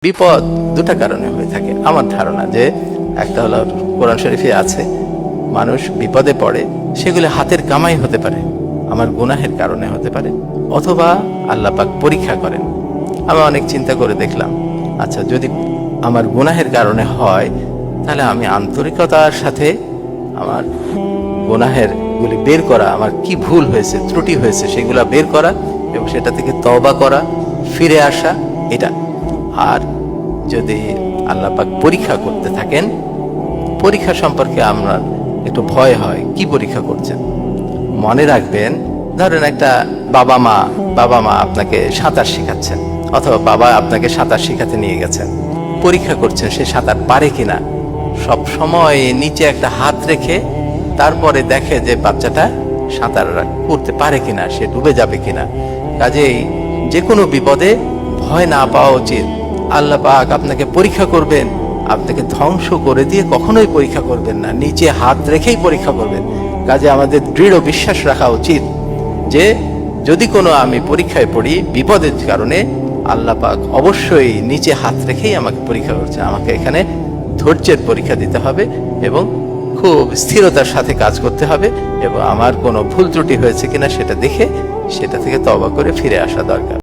বিপদ দুটা কারণে হয়ে থাকে আমার ধারণা, যে একটা হলো কোরআন শরীফে আছে মানুষ বিপদে পড়ে, সেগুলো হাতের কামাই হতে পারে, আমার গুনাহের কারণে হতে পারে, অথবা আল্লাহ পাক পরীক্ষা করেন। আমি অনেক চিন্তা করে দেখলাম, আচ্ছা যদি আমার গুনাহের কারণে হয় তাহলে আমি আন্তরিকতার সাথে আমার গুনাহের গুলি বের করা, আমার কি ভুল হয়েছে ত্রুটি হয়েছে সেগুলা বের করা এবং সেটা থেকে তওবা করা, ফিরে আসা, এটা। আর যদি আল্লাহ পাক পরীক্ষা করতে থাকেন, পরীক্ষা সম্পর্কে আমরা একটু ভয় হয়, কি পরীক্ষা করছেন। মনে রাখবেন, ধরেন একটা বাবা মা আপনাকে সাঁতার শেখাচ্ছেন, অথবা বাবা আপনাকে সাঁতার শেখাতে নিয়ে গেছেন, পরীক্ষা করছেন সে সাঁতার পারে কিনা। সব সময় নিচে একটা হাত রেখে তারপরে দেখে যে বাচ্চাটা সাঁতার করতে পারে কিনা, সে ডুবে যাবে কিনা। কাজেই যে কোনো বিপদে ভয় না পাওয়া উচিত। আল্লাহ পাক আপনাকে পরীক্ষা করবেন, আপনাকে ধ্বংস করে দিয়ে কখনোই পরীক্ষা করবেন না, নিচে হাত রেখেই পরীক্ষা করবেন। কাজে আমাদের দৃঢ় বিশ্বাস রাখা উচিত যে যদি কোনো আমি পরীক্ষায় পড়ি বিপদের কারণে, আল্লাহ পাক অবশ্যই নিচে হাত রেখেই আমাকে পরীক্ষা করছে। আমাকে এখানে ধৈর্যের পরীক্ষা দিতে হবে এবং খুব স্থিরতার সাথে কাজ করতে হবে, এবং আমার কোনো ভুল ত্রুটি হয়েছে কিনা সেটা দেখে সেটা থেকে তওবা করে ফিরে আসা দরকার।